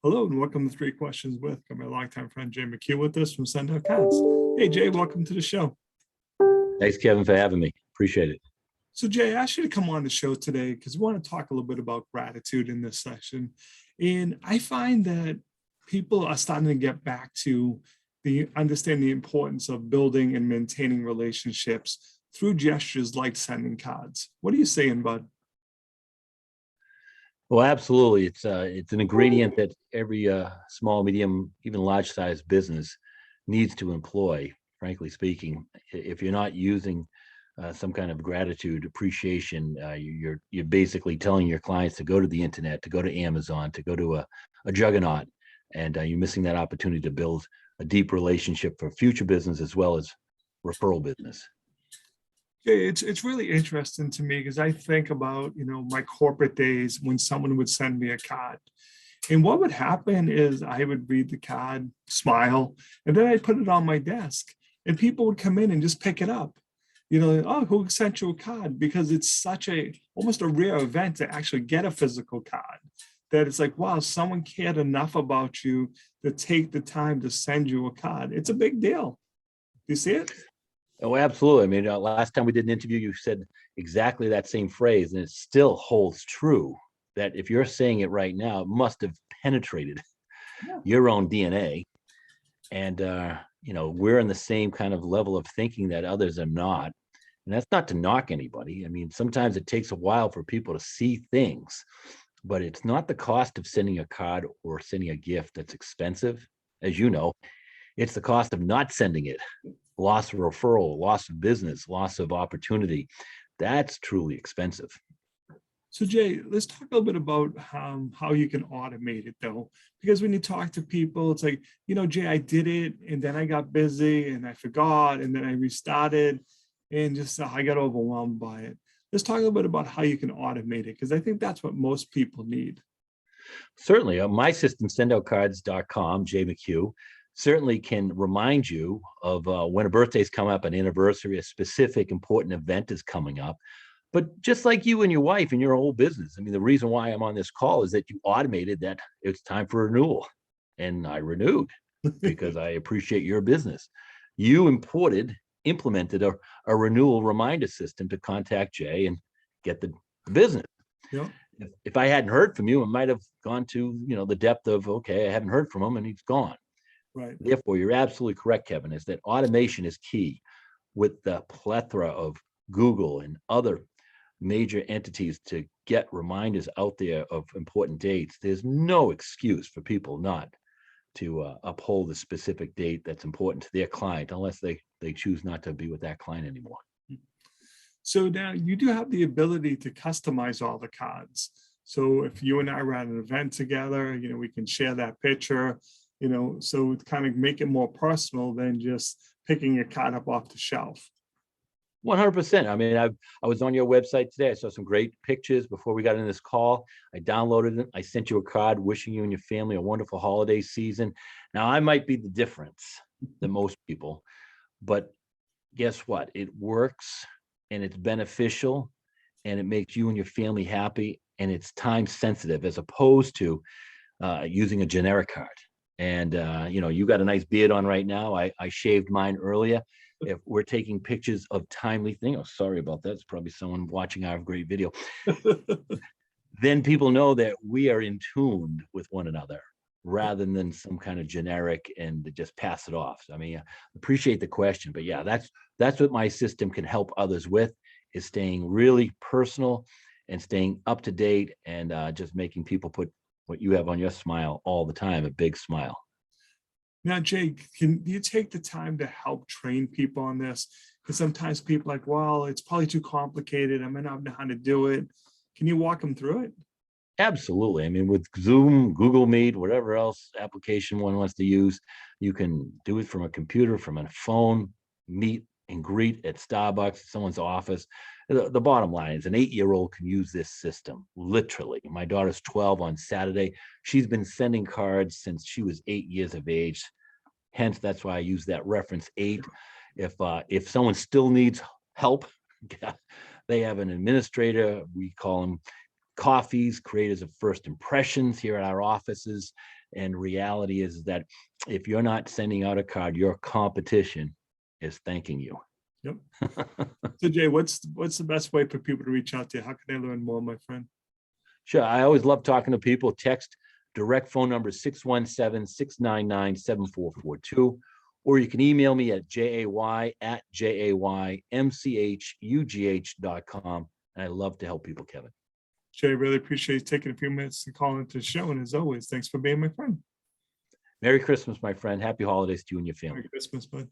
Hello and welcome to Three Questions with. Got my longtime friend Jay McHugh with us from Send Out Cards. Hey Jay, welcome to the show. Thanks, Kevin, for having me. Appreciate it. So Jay, I asked you to come on the show today because we want to talk a little bit about gratitude in this session. And I find that people are starting to get back to understand the importance of building and maintaining relationships through gestures like sending cards. What are you saying, bud? Well, absolutely. It's an ingredient that every small, medium, even large size business needs to employ, frankly speaking. If you're not using some kind of gratitude, appreciation, you're basically telling your clients to go to the internet, to go to Amazon, to go to a juggernaut, and you're missing that opportunity to build a deep relationship for future business as well as referral business. It's really interesting to me because I think about, my corporate days when someone would send me a card. And what would happen is I would read the card, smile, and then I'd put it on my desk and people would come in and just pick it up. Oh, who sent you a card? Because it's such almost a rare event to actually get a physical card that it's like, wow, someone cared enough about you to take the time to send you a card. It's a big deal. Do you see it? Oh, absolutely. I mean, last time we did an interview, you said exactly that same phrase, and it still holds true that if you're saying it right now, it must have penetrated your own DNA. And, we're in the same kind of level of thinking that others are not. And that's not to knock anybody. I mean, sometimes it takes a while for people to see things, but it's not the cost of sending a card or sending a gift that's expensive. As you know, it's the cost of not sending it. Loss of referral, loss of business, loss of opportunity. That's truly expensive. So Jay, let's talk a little bit about how you can automate it though, because when you talk to people, it's like, Jay, I did it and then I got busy and I forgot and then I restarted and just I got overwhelmed by it. Let's talk a little bit about how you can automate it, because I think that's what most people need. Certainly. My system, sendoutcards.com, Jay McHugh, certainly can remind you of when a birthday's come up, an anniversary, a specific important event is coming up. But just like you and your wife and your whole business, I mean, the reason why I'm on this call is that you automated that it's time for renewal. And I renewed because I appreciate your business. You implemented a renewal reminder system to contact Jay and get the business. Yeah. If I hadn't heard from you, I might have gone to, the depth of, okay, I haven't heard from him and he's gone. Right. Therefore, you're absolutely correct, Kevin, is that automation is key. With the plethora of Google and other major entities to get reminders out there of important dates, there's no excuse for people not to uphold a specific date that's important to their client unless they choose not to be with that client anymore. So now you do have the ability to customize all the cards. So if you and I are at an event together, we can share that picture, so to kind of make it more personal than just picking a card up off the shelf. 100%. I mean, I was on your website today. I saw some great pictures before we got in this call. I downloaded them. I sent you a card wishing you and your family a wonderful holiday season. Now, I might be the difference than most people, but guess what? It works and it's beneficial and it makes you and your family happy, and it's time sensitive as opposed to using a generic card. And, you got a nice beard on right now. I shaved mine earlier. If we're taking pictures of timely things, oh, sorry about that. It's probably someone watching our great video. Then people know that we are in tune with one another rather than some kind of generic and just pass it off. So, I mean, I appreciate the question, but yeah, that's what my system can help others with, is staying really personal and staying up to date and just making people put what you have on your smile all the time, a big smile. Now, Jake, can you take the time to help train people on this? Because sometimes people are like, well, it's probably too complicated. I may not know how to do it. Can you walk them through it? Absolutely. I mean, with Zoom, Google Meet, whatever else application one wants to use, you can do it from a computer, from a phone, meet and greet at Starbucks, someone's office. The bottom line is an 8-year-old can use this system, literally. My daughter's 12 on Saturday. She's been sending cards since she was 8 years of age. Hence, that's why I use that reference 8. If someone still needs help, they have an administrator. We call them coffees, creators of first impressions here at our offices. And reality is that if you're not sending out a card, your competition is thanking you. Yep. So Jay, what's the best way for people to reach out to you? How can they learn more, my friend? Sure. I always love talking to people. Text direct phone number 617-699-7442. Or you can email me at jay@jaymchugh.com. And I love to help people, Kevin. Jay, really appreciate you taking a few minutes to call into the show. And as always, thanks for being my friend. Merry Christmas, my friend. Happy holidays to you and your family. Merry Christmas, bud.